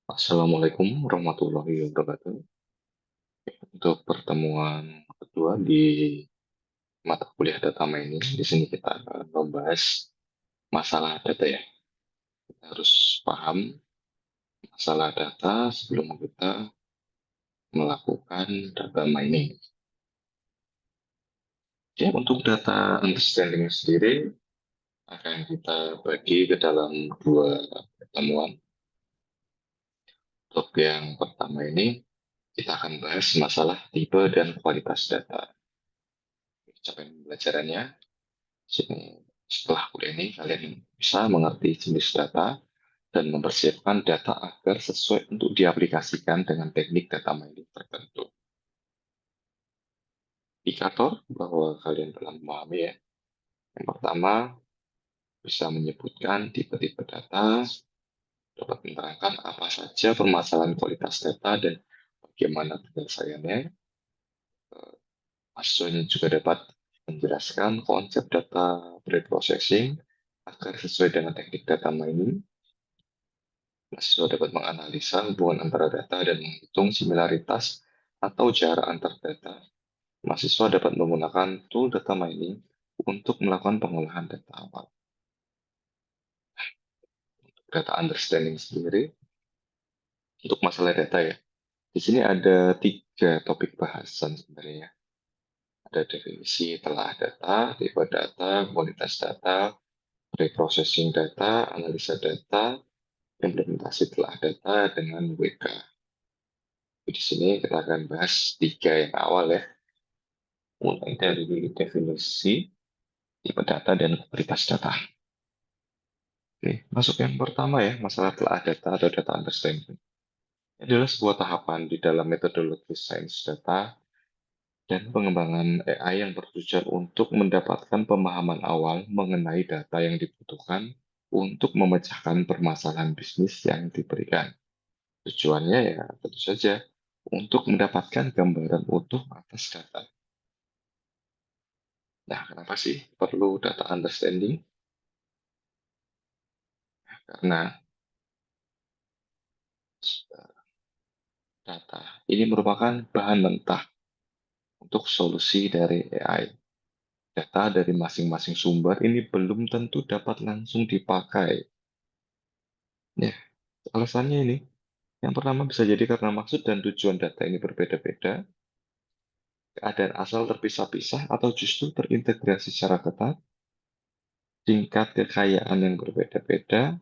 Assalamualaikum warahmatullahi wabarakatuh. Untuk pertemuan kedua di mata kuliah data mining, di sini kita akan membahas masalah data ya. Kita harus paham masalah data sebelum kita melakukan data mining. Ya, untuk data understanding sendiri akan kita bagi ke dalam dua pertemuan. Untuk yang pertama ini, kita akan bahas masalah tipe dan kualitas data. Capaian pembelajarannya, setelah kuliah ini kalian bisa mengerti jenis data dan mempersiapkan data agar sesuai untuk diaplikasikan dengan teknik data mining tertentu. Indikator bahwa kalian telah memahami ya. Yang pertama, bisa menyebutkan tipe-tipe data, dapat menerangkan apa saja permasalahan kualitas data dan bagaimana penyelesaiannya. Mahasiswanya juga dapat menjelaskan konsep data pre-processing agar sesuai dengan teknik data mining. Mahasiswa dapat menganalisa hubungan antara data dan menghitung similaritas atau jarak antar data. Mahasiswa dapat menggunakan tool data mining untuk melakukan pengolahan data awal. Data understanding sendiri, untuk masalah data ya. Di sini ada tiga topik bahasan sebenarnya. Ada definisi telah data, tipe data, kualitas data, pre-processing data, analisa data, implementasi telah data dengan WK. Di sini kita akan bahas tiga yang awal ya, mulai dari definisi, tipe data, dan kualitas data. Oke, masuk yang pertama ya, masalah telah data atau data understanding. Ini adalah sebuah tahapan di dalam metodologi sains data dan pengembangan AI yang bertujuan untuk mendapatkan pemahaman awal mengenai data yang dibutuhkan untuk memecahkan permasalahan bisnis yang diberikan. Tujuannya ya tentu saja untuk mendapatkan gambaran utuh atas data. Nah, kenapa sih perlu data understanding? Karena data ini merupakan bahan mentah untuk solusi dari AI. Data dari masing-masing sumber ini belum tentu dapat langsung dipakai. Ya, alasannya ini. Yang pertama bisa jadi karena maksud dan tujuan data ini berbeda-beda, keadaan asal terpisah-pisah atau justru terintegrasi secara ketat, tingkat kekayaan yang berbeda-beda,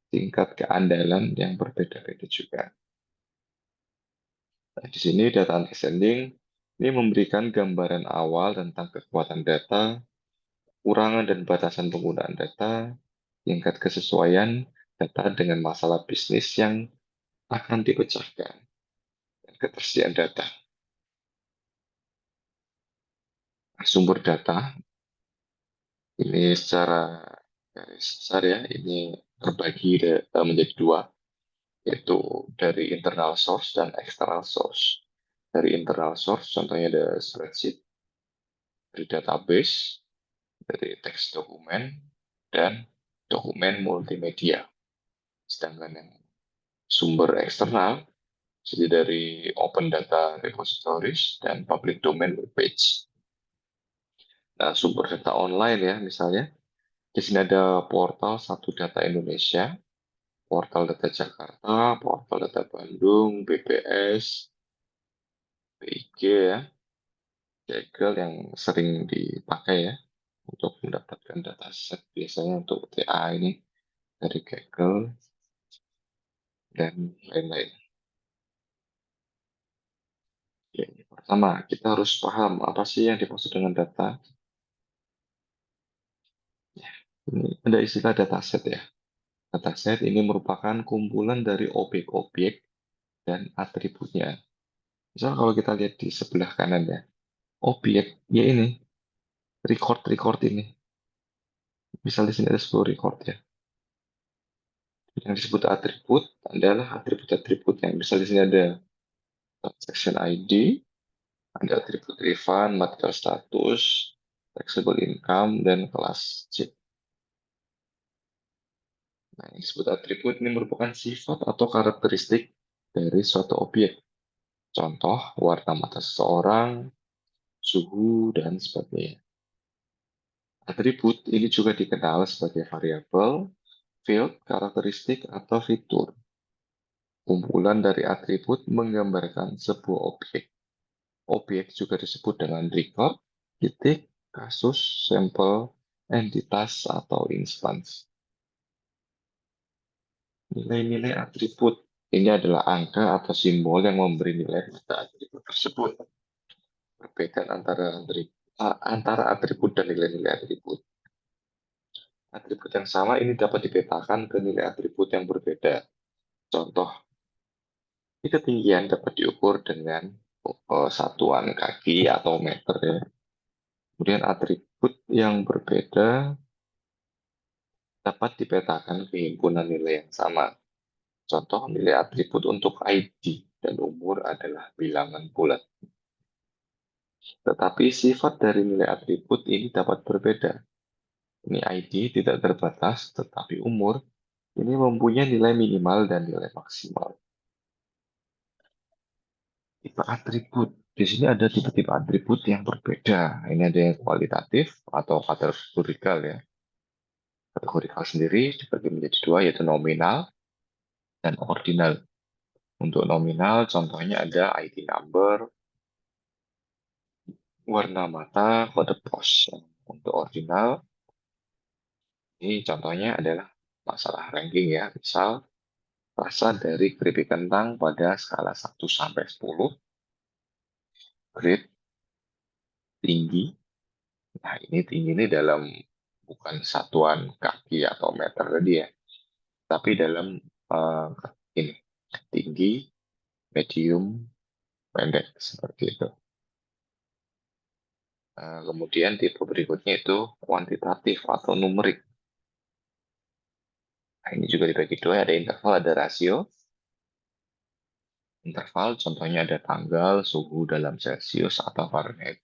tingkat keandalan yang berbeda-beda juga. Nah, di sini data understanding ini memberikan gambaran awal tentang kekuatan data, kurangan dan batasan penggunaan data, tingkat kesesuaian data dengan masalah bisnis yang akan dipecahkan, dan ketersediaan data. Sumber data ini secara garis besar ya, ini terbagi menjadi dua, yaitu dari internal source dan external source. Dari internal source, contohnya ada spreadsheet, dari database, dari teks dokumen, dan dokumen multimedia. Sedangkan yang sumber eksternal, jadi dari open data repositories dan public domain web page. Nah, sumber data online ya, misalnya, di sini ada portal Satu Data Indonesia, portal data Jakarta, portal data Bandung, BPS, BIG ya, Kaggle yang sering dipakai ya untuk mendapatkan dataset biasanya untuk TA ini dari Kaggle dan lain-lain. Ya, pertama, kita harus paham apa sih yang dimaksud dengan data. Ya, ini ada istilah dataset ya. Dataset ini merupakan kumpulan dari objek-objek dan atributnya. Misal kalau kita lihat di sebelah kanan ya, objek ya ini, record-record ini. Misalnya di sini ada 10 record ya. Yang disebut atribut adalah atribut-atribut yang bisa di sini ada transaction ID, ada atribut refund, material status, taxable income, dan kelas chip. Nah, yang disebut atribut ini merupakan sifat atau karakteristik dari suatu objek. Contoh, warna mata seseorang, suhu, dan sebagainya. Atribut ini juga dikenal sebagai variabel, field, karakteristik, atau fitur. Kumpulan dari atribut menggambarkan sebuah objek. Objek juga disebut dengan record, titik, kasus, sampel, entitas, atau instance. Nilai-nilai atribut ini adalah angka atau simbol yang memberi nilai pada atribut tersebut. Perbedaan antara atribut dan nilai-nilai atribut. Atribut yang sama ini dapat dipetakan ke nilai atribut yang berbeda. Contoh, ketinggian dapat diukur dengan satuan kaki atau meter ya. Kemudian atribut yang berbeda dapat dipetakan ke himpunan nilai yang sama. Contoh nilai atribut untuk ID dan umur adalah bilangan bulat. Tetapi sifat dari nilai atribut ini dapat berbeda. Ini ID tidak terbatas, tetapi umur ini mempunyai nilai minimal dan nilai maksimal. Tipe atribut. Di sini ada tipe-tipe atribut yang berbeda. Ini ada yang kualitatif atau kategorikal ya. Kategorikal sendiri dibagi menjadi dua, yaitu nominal dan ordinal. Untuk nominal, contohnya ada ID number, warna mata, kode pos. Untuk ordinal, ini contohnya adalah masalah ranking ya. Misal, rasa dari keripik kentang pada skala 1 sampai 10, grade tinggi. Nah, ini tinggi ini dalam bukan satuan kaki atau meter tadi ya, tapi dalam eh, ini tinggi, medium, pendek seperti itu. Kemudian tipe berikutnya itu kuantitatif atau numerik. Nah, ini juga dibagi dua, ada interval, ada rasio. Interval contohnya ada tanggal, suhu dalam Celcius atau Fahrenheit.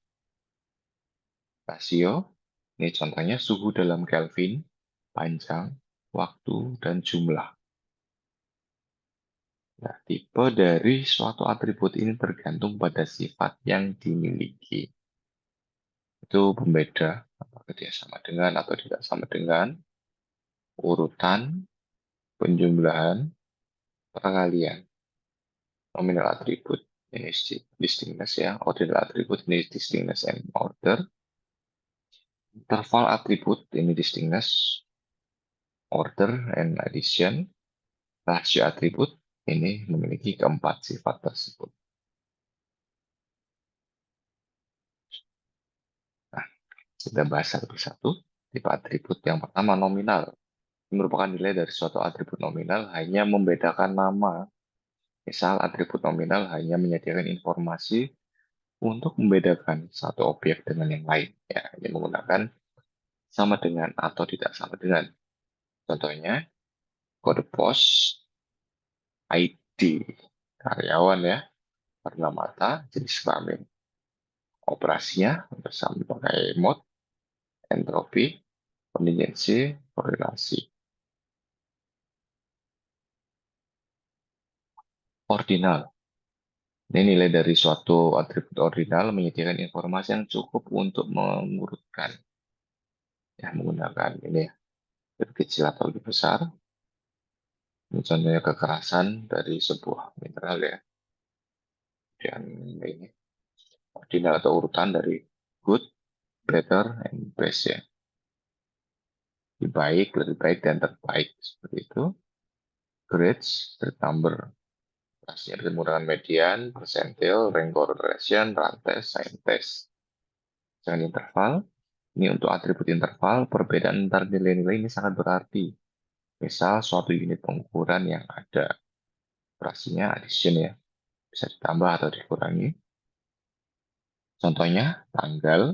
Rasio, ini contohnya suhu dalam Kelvin, panjang, waktu, dan jumlah. Nah, tipe dari suatu atribut ini tergantung pada sifat yang dimiliki. Itu pembeda, apakah dia sama dengan atau tidak sama dengan, urutan, penjumlahan, perkalian. Nominal atribut ini distinctness ya, ordinal atribut ini distinctness and order. Interval atribut ini distinctness, order, and addition. Rasio atribut ini memiliki keempat sifat tersebut. Nah, kita bahas satu persatu. Tipe atribut yang pertama nominal. Ini merupakan nilai dari suatu atribut nominal hanya membedakan nama. Misal atribut nominal hanya menyediakan informasi untuk membedakan satu objek dengan yang lain. Ya, ini menggunakan sama dengan atau tidak sama dengan. Contohnya, kode pos, ID, karyawan ya, warna mata, jenis kelamin. Operasinya bersama pakai mode, entropi, kontingensi, korelasi. Ordinal. Ini nilai dari suatu atribut ordinal menyediakan informasi yang cukup untuk mengurutkan. Ya, menggunakan ini ya, lebih kecil atau lebih besar. Ini contohnya kekerasan dari sebuah mineral ya. Dan ini ordinal atau urutan dari good, better, and best ya. Lebih baik, dan terbaik. Seperti itu. Grades, grade number. Hasilnya bisa menggunakan median, persentil, rank correlation, rantes, sign test. Dengan interval, ini untuk atribut interval, perbedaan antar nilai-nilai ini sangat berarti. Misal suatu unit pengukuran yang ada operasinya addition ya, bisa ditambah atau dikurangi. Contohnya tanggal,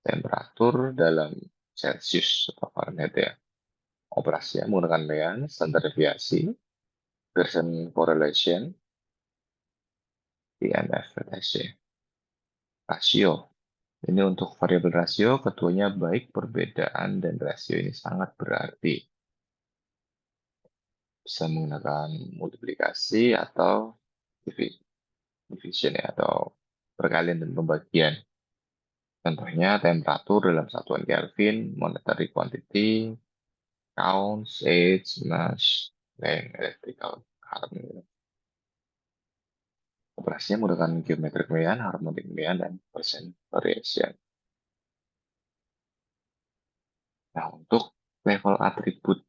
temperatur dalam Celsius atau Fahrenheit ya. Operasinya menggunakan Mean, standar deviasi, Pearson correlation, INF, VTC. Rasio. Ini untuk variabel rasio, keduanya baik perbedaan dan rasio ini sangat berarti. bisa menggunakan multiplikasi atau division ya, atau perkalian dan pembagian. Contohnya temperatur dalam satuan Kelvin, monetary quantity, counts, age, mass, length, electrical current. Operasinya menggunakan geometric mean, harmonic mean, dan percent variation. Nah, untuk level atribut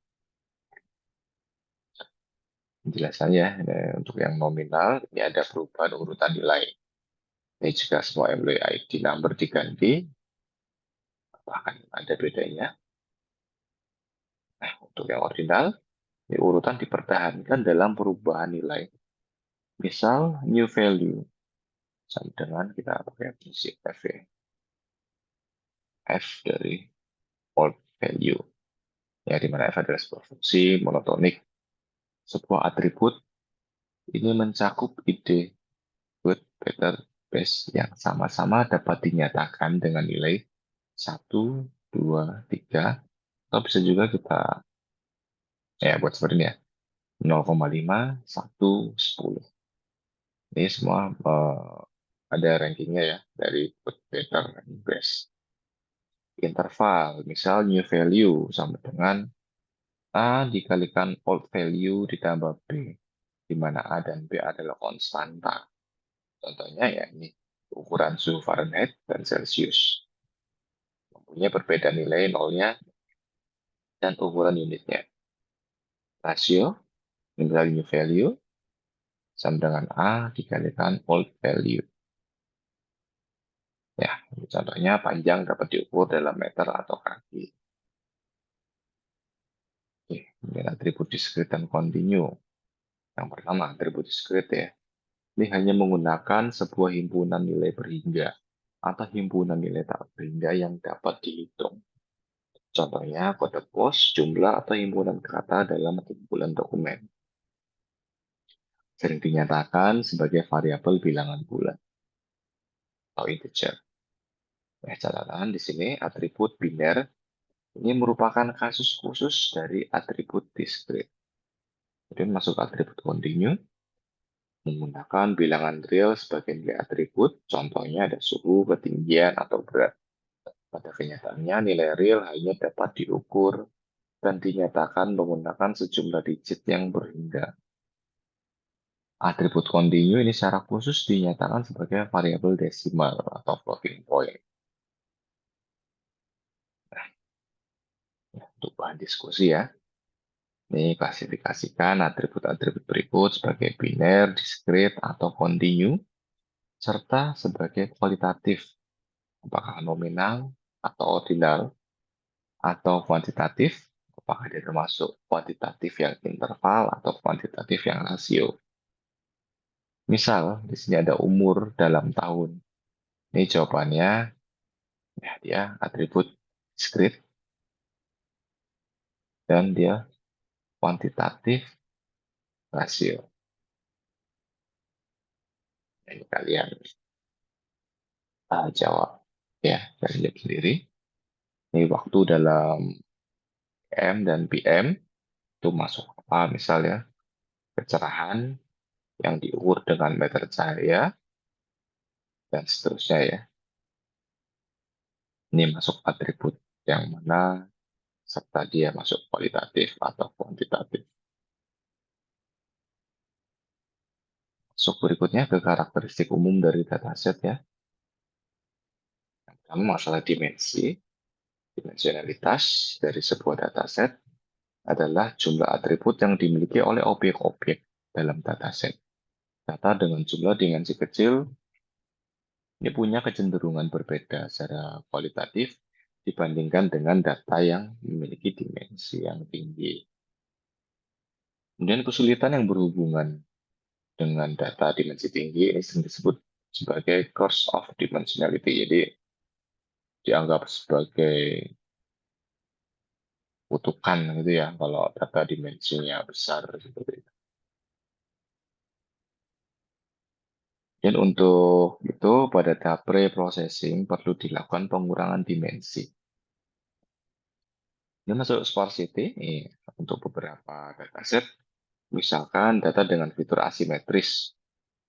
penjelasannya, untuk yang nominal, ini ada perubahan urutan nilai. Ini jika semua employee ID number diganti, bahkan ada bedanya. Nah, untuk yang ordinal, ini urutan dipertahankan dalam perubahan nilai. Misal, new value, sama dengan kita pakai fungsi F, ya. F dari old value. Ya, di mana F adalah sebuah fungsi monotonik. Sebuah atribut ini mencakup ide good, better, best yang sama-sama dapat dinyatakan dengan nilai 1, 2, 3, atau bisa juga kita ya buat seperti ini ya, 0,5, 1, 10. Ini semua ada rankingnya ya, dari good, better, dan best. Interval, misal new value sama dengan A dikalikan old value ditambah B, di mana A dan B adalah konstanta. Contohnya ya ini, ukuran suhu Fahrenheit dan Celsius. Mempunyai perbedaan nilai nolnya dan ukuran unitnya. Rasio, nilai new value, sama dengan A dikalikan old value. Ya, contohnya panjang dapat diukur dalam meter atau kaki. Oke, kemudian atribut discrete dan continue. Yang pertama, atribut discrete ya. Ini hanya menggunakan sebuah himpunan nilai berhingga atau himpunan nilai tak berhingga yang dapat dihitung. Contohnya kode pos, jumlah, atau himpunan kata dalam kumpulan dokumen. Sering dinyatakan sebagai variabel bilangan bulan atau integer. Nah, catatan di sini atribut biner ini merupakan kasus khusus dari atribut discrete. Kemudian masuk atribut continue, menggunakan bilangan real sebagai nilai atribut. Contohnya ada suhu, ketinggian, atau berat. Pada kenyataannya, nilai real hanya dapat diukur dan dinyatakan menggunakan sejumlah digit yang berhingga. Atribut continue ini secara khusus dinyatakan sebagai variabel desimal atau floating point. Nah, untuk bahan diskusi ya, ini klasifikasikan atribut-atribut berikut sebagai biner, discrete, atau continue, serta sebagai kualitatif, apakah nominal atau ordinal, atau kuantitatif, apakah dia termasuk kuantitatif yang interval atau kuantitatif yang rasio. Misal, di sini ada umur dalam tahun. Ini jawabannya, ya dia atribut discrete, dan dia kuantitatif rasio. Ini kalian jawab. Ya, kalian jawab sendiri. Ini waktu dalam PM dan PM itu masuk apa misalnya kecerahan yang diukur dengan meter cahaya dan seterusnya ya. Ini masuk atribut yang mana serta dia masuk kualitatif atau kuantitatif. Masuk berikutnya ke karakteristik umum dari dataset ya. Yang pertama masalah dimensi. Dimensionalitas dari sebuah dataset adalah jumlah atribut yang dimiliki oleh objek-objek dalam dataset. Data dengan jumlah dimensi kecil ini punya kecenderungan berbeda secara kualitatif dibandingkan dengan data yang memiliki dimensi yang tinggi. Kemudian kesulitan yang berhubungan dengan data dimensi tinggi ini sering disebut sebagai curse of dimensionality. Jadi dianggap sebagai kutukan gitu ya kalau data dimensinya besar seperti itu. Dan untuk itu pada tahap pre-processing perlu dilakukan pengurangan dimensi. Ini masuk sparsity untuk beberapa dataset Misalkan data dengan fitur asimetris.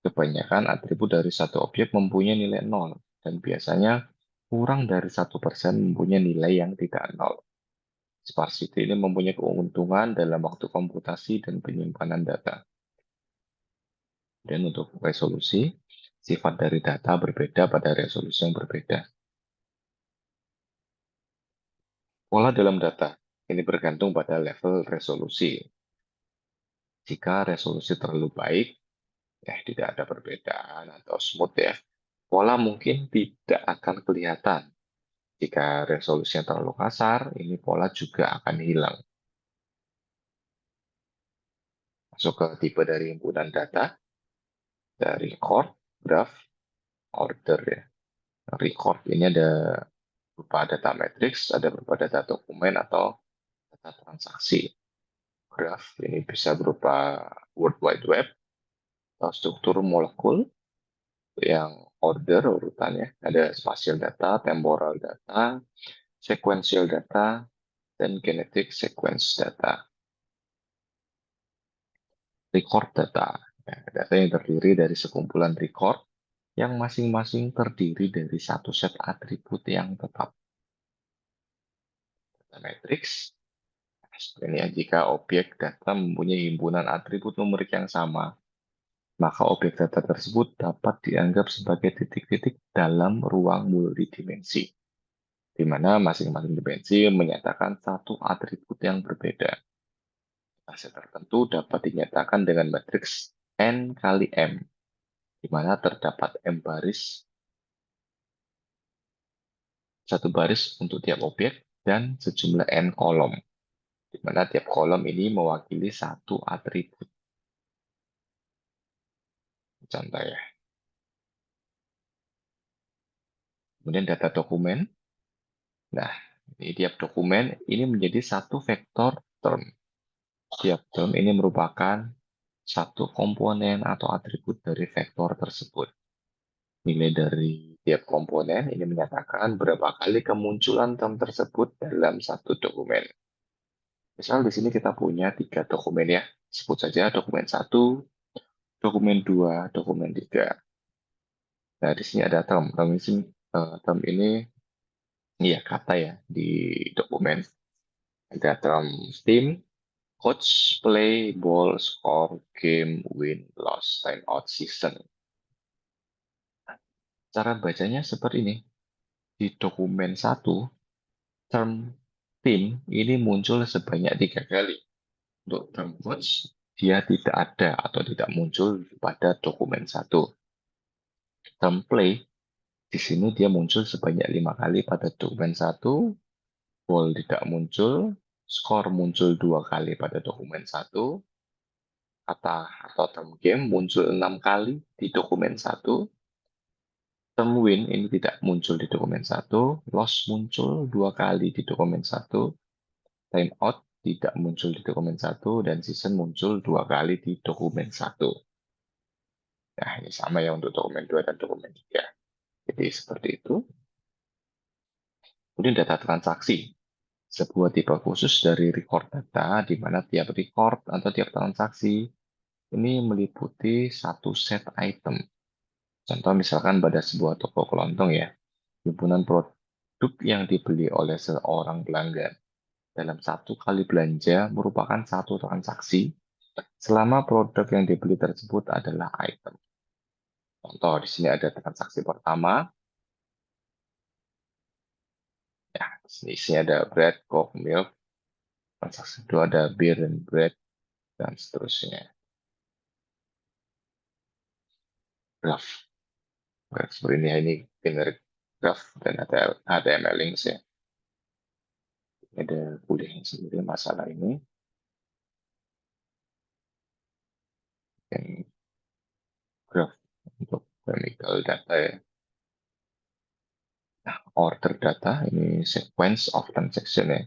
Kebanyakan atribut dari satu objek mempunyai nilai nol, dan biasanya kurang dari 1% mempunyai nilai yang tidak nol. Sparsity ini mempunyai keuntungan dalam waktu komputasi dan penyimpanan data. Dan untuk resolusi, sifat dari data berbeda pada resolusi yang berbeda. Pola dalam data ini bergantung pada level resolusi. Jika resolusi terlalu baik, tidak ada perbedaan atau smooth ya. Pola mungkin tidak akan kelihatan. Jika resolusinya terlalu kasar, ini pola juga akan hilang. Masuk ke tipe dari himpunan data, dari record, graph, order ya. Record ini ada berupa data matrix, ada berupa data dokumen atau data transaksi. Graph ini bisa berupa World Wide Web atau struktur molekul yang order urutannya. Ada spatial data, temporal data, sequential data, dan genetic sequence data. Record data. Data yang terdiri dari sekumpulan record yang masing-masing terdiri dari satu set atribut yang tetap. Data matrix. Ini ya, jika objek data mempunyai himpunan atribut numerik yang sama, maka objek data tersebut dapat dianggap sebagai titik-titik dalam ruang multidimensi, di mana masing-masing dimensi menyatakan satu atribut yang berbeda. Aset tertentu dapat dinyatakan dengan matriks N kali M, di mana terdapat M baris, satu baris untuk tiap objek, dan sejumlah N kolom, di mana tiap kolom ini mewakili satu atribut. Contoh ya. Kemudian data dokumen. Nah, ini tiap dokumen ini menjadi satu vektor term. Tiap term ini merupakan satu komponen atau atribut dari vektor tersebut. Nilai dari tiap komponen ini menyatakan berapa kali kemunculan term tersebut dalam satu dokumen. Misal di sini kita punya 3 dokumen ya. Sebut saja dokumen 1, dokumen 2, dokumen 3. Nah, di sini ada term. Term ini iya kata ya di dokumen. Ada term team, coach, play, ball, score, game, win, loss, time out, season. Cara bacanya seperti ini. Di dokumen 1, term tim ini muncul sebanyak 3 kali. Untuk term coach, dia tidak ada atau tidak muncul pada dokumen 1. Term play, di sini dia muncul sebanyak 5 kali pada dokumen 1, ball tidak muncul, skor muncul 2 kali pada dokumen 1, kata atau term game muncul 6 kali di dokumen 1, term win ini tidak muncul di dokumen 1, loss muncul 2 kali di dokumen 1, time out tidak muncul di dokumen 1, dan season muncul 2 kali di dokumen 1. Nah, ini sama ya untuk dokumen 2 dan dokumen 3. Jadi seperti itu. Kemudian data transaksi. Sebuah tipe khusus dari record data di mana tiap record atau tiap transaksi ini meliputi satu set item. Contoh misalkan pada sebuah toko kelontong ya, himpunan produk yang dibeli oleh seorang pelanggan dalam satu kali belanja merupakan satu transaksi selama produk yang dibeli tersebut adalah item. Contoh di sini ada transaksi pertama, ya di sini ada bread, coke, milk. Transaksi kedua ada beer dan bread dan seterusnya. Graph. Graph seperti ini generic graph dan ada HTML links ya. Ada kuliahnya sendiri masalah ini. Dan graph untuk chemical data ya. Nah, order data ini sequence of transaction ya.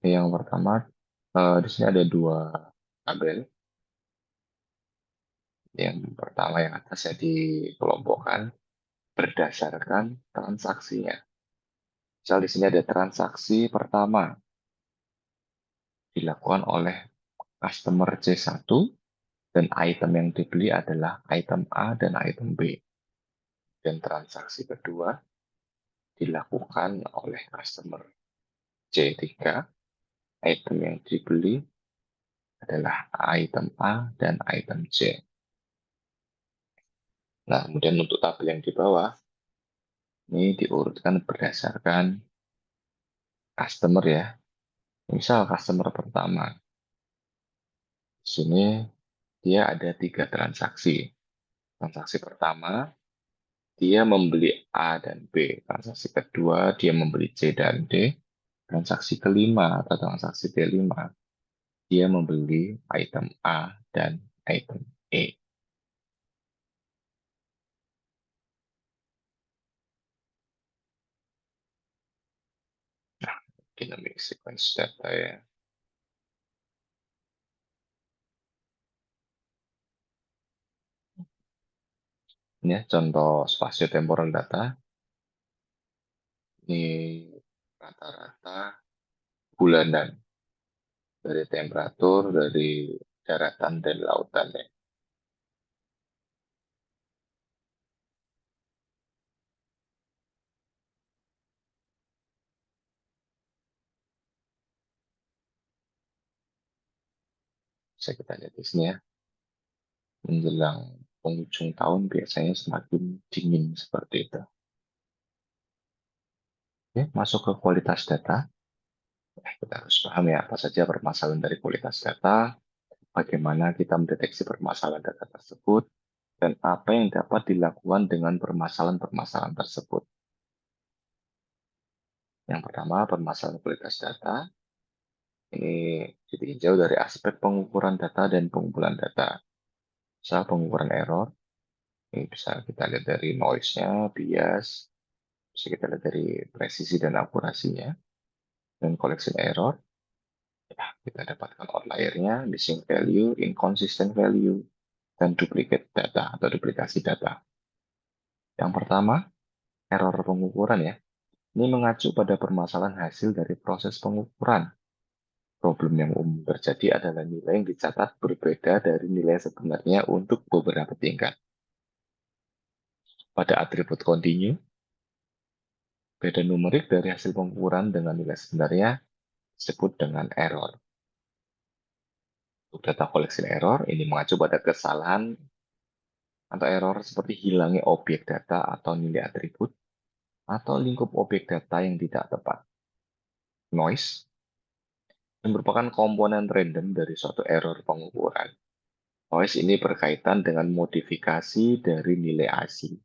Ini yang pertama, di sini ada dua tabel. Yang pertama yang atasnya dikelompokkan berdasarkan transaksinya. Misal di sini ada transaksi pertama. dilakukan oleh customer C1 dan item yang dibeli adalah item A dan item B. Dan transaksi kedua dilakukan oleh customer C3, item yang dibeli adalah item A dan item C. Nah, kemudian untuk tabel yang di bawah, ini diurutkan berdasarkan customer ya. Misal customer pertama, di sini dia ada 3 transaksi. Transaksi pertama, dia membeli A dan B. Transaksi kedua, dia membeli C dan D. Transaksi kelima atau transaksi kelima, dia membeli item A dan item E. Nah, dynamic sequence data ya. Ini ya, contoh spatiotemporal data. Ini rata-rata bulanan dari temperatur, dari daratan dan lautan ya. Bisa kita lihat di sini ya. Menjelang penghujung tahun biasanya semakin dingin seperti itu. Oke, masuk ke kualitas data. Kita harus paham ya apa saja permasalahan dari kualitas data, bagaimana kita mendeteksi permasalahan data tersebut, dan apa yang dapat dilakukan dengan permasalahan-permasalahan tersebut. Yang pertama, permasalahan kualitas data. Ini ditinjau dari aspek pengukuran data dan pengumpulan data. Misal pengukuran error, ini bisa kita lihat dari noise-nya, bias, bisa kita lihat dari presisi dan akurasinya. Dan collection error, ya, kita dapatkan outlier-nya, missing value, inconsistent value, dan duplicate data atau duplikasi data. Yang pertama, error pengukuran ya. Ini mengacu pada permasalahan hasil dari proses pengukuran. Problem yang umum terjadi adalah nilai yang dicatat berbeda dari nilai sebenarnya untuk beberapa tingkat. Pada atribut continue, beda numerik dari hasil pengukuran dengan nilai sebenarnya disebut dengan error. Untuk data collection error, ini mengacu pada kesalahan atau error seperti hilangnya objek data atau nilai atribut, atau lingkup objek data yang tidak tepat. Noise, yang merupakan komponen random dari suatu error pengukuran. Noise ini berkaitan dengan modifikasi dari nilai asli.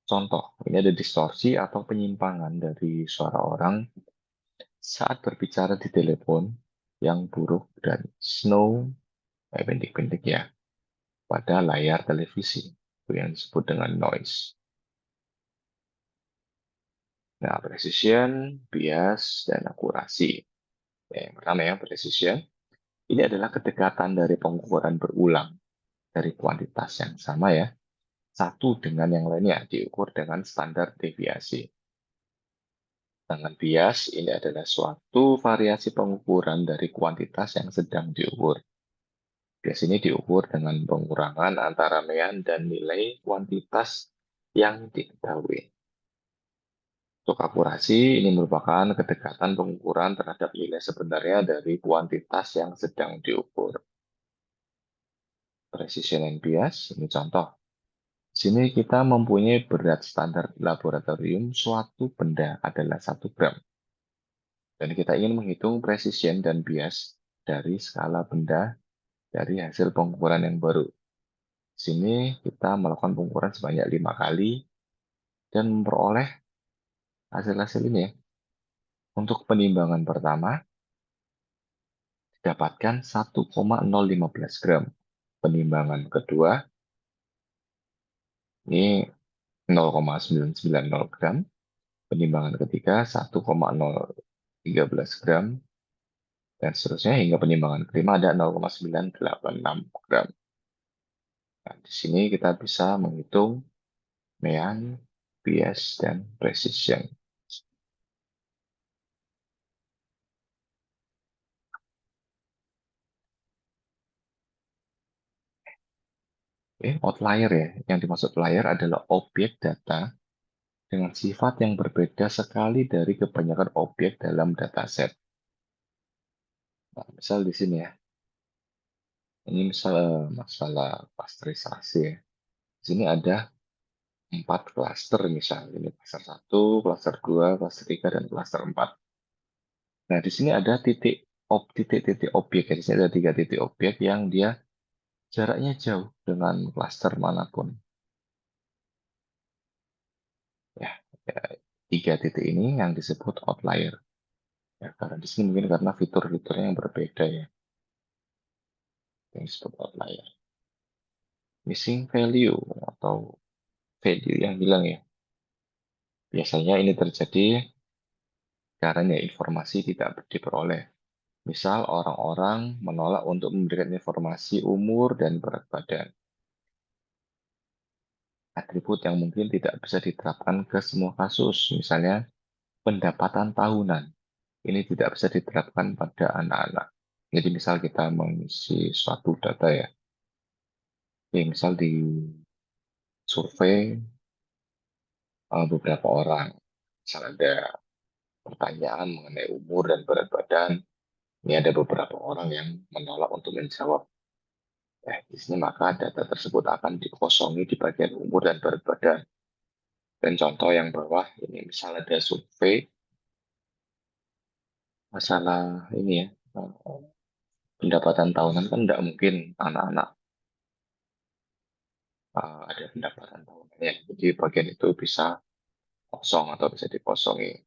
Contoh, ini ada distorsi atau penyimpangan dari suara orang saat berbicara di telepon yang buruk dan snow, pendek-pendek ya, pada layar televisi. Itu yang disebut dengan noise. Nah, precision, bias, dan akurasi. Ya, yang pertama ya, precision. Ini adalah kedekatan dari pengukuran berulang dari kuantitas yang sama ya, satu dengan yang lainnya diukur dengan standar deviasi. Sedangkan bias ini adalah suatu variasi pengukuran dari kuantitas yang sedang diukur. Bias ini diukur dengan pengurangan antara mean dan nilai kuantitas yang diketahui. Untuk akurasi, ini merupakan kedekatan pengukuran terhadap nilai sebenarnya dari kuantitas yang sedang diukur. Precision and bias, ini contoh. Di sini kita mempunyai berat standar laboratorium suatu benda adalah 1 gram. Dan kita ingin menghitung precision dan bias dari skala benda dari hasil pengukuran yang baru. Di sini kita melakukan pengukuran sebanyak 5 kali dan memperoleh hasil-hasil ini ya. Untuk penimbangan pertama, didapatkan 1,015 gram. Penimbangan kedua, ini 0,990 gram. Penimbangan ketiga, 1,013 gram. Dan seterusnya hingga penimbangan kelima ada 0,986 gram. Nah, di sini kita bisa menghitung mean, bias, dan precision. Outlier ya. Yang dimaksud outlier adalah objek data dengan sifat yang berbeda sekali dari kebanyakan objek dalam dataset. Nah, misal di sini ya, ini misal masalah pasteurisasi ya. Di sini ada 4 klaster misal. Ini klaster 1, klaster 2, klaster 3, dan klaster 4. Nah, di sini ada titik-titik objek. Ya. Di sini ada 3 titik objek yang dia jaraknya jauh dengan klaster manapun. Ya, ya, 3 titik ini yang disebut outlier. Ya, karena di sini mungkin karena fitur-fiturnya yang berbeda ya, yang disebut outlier. Missing value atau value yang hilang ya. Biasanya ini terjadi karena informasi tidak diperoleh. Misal orang-orang menolak untuk memberikan informasi umur dan berat badan. Atribut yang mungkin tidak bisa diterapkan ke semua kasus. Misalnya pendapatan tahunan. Ini tidak bisa diterapkan pada anak-anak. Jadi misal kita mengisi suatu data ya. Misal di survei beberapa orang. Misal ada pertanyaan mengenai umur dan berat badan. Ini ada beberapa orang yang menolak untuk menjawab. Di sini maka data tersebut akan dikosongi di bagian umur dan berat badan. Dan contoh yang bawah ini misal ada survei masalah ini ya, pendapatan tahunan kan tidak mungkin anak-anak ada pendapatan tahunan ya. Jadi bagian itu bisa kosong atau bisa dikosongi.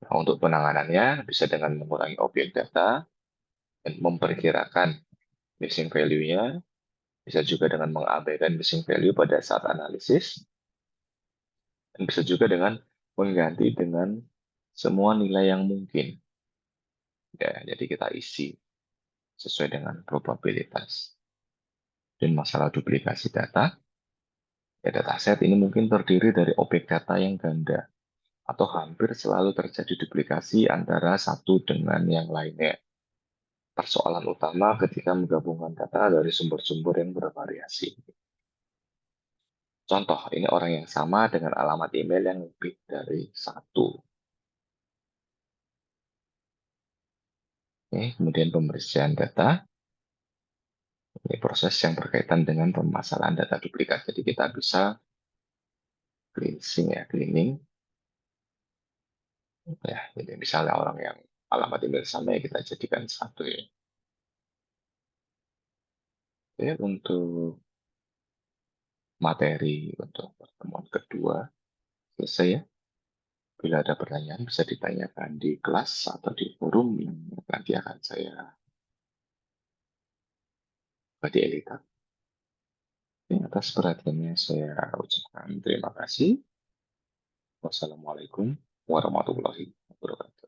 Nah, untuk penanganannya bisa dengan mengurangi objek data dan memperkirakan missing value-nya, bisa juga dengan mengabaikan missing value pada saat analisis, dan bisa juga dengan mengganti dengan semua nilai yang mungkin. Ya, jadi kita isi sesuai dengan probabilitas. Dan masalah duplikasi data, ya dataset ini mungkin terdiri dari objek data yang ganda atau hampir selalu terjadi duplikasi antara satu dengan yang lainnya. Persoalan utama ketika menggabungkan data dari sumber-sumber yang bervariasi. Contoh, ini orang yang sama dengan alamat email yang lebih dari satu. Kemudian pembersihan data, ini proses yang berkaitan dengan permasalahan data duplikat. Jadi kita bisa cleansing ya, cleaning. Ya, jadi misalnya orang yang alamat email sama ya kita jadikan satu ya. Untuk materi untuk pertemuan kedua selesai ya. Bila ada pertanyaan bisa ditanyakan di kelas atau di forum yang nanti akan saya bagi editor. Atas perhatiannya saya ucapkan terima kasih. Wassalamualaikum warahmatullahi wabarakatuh.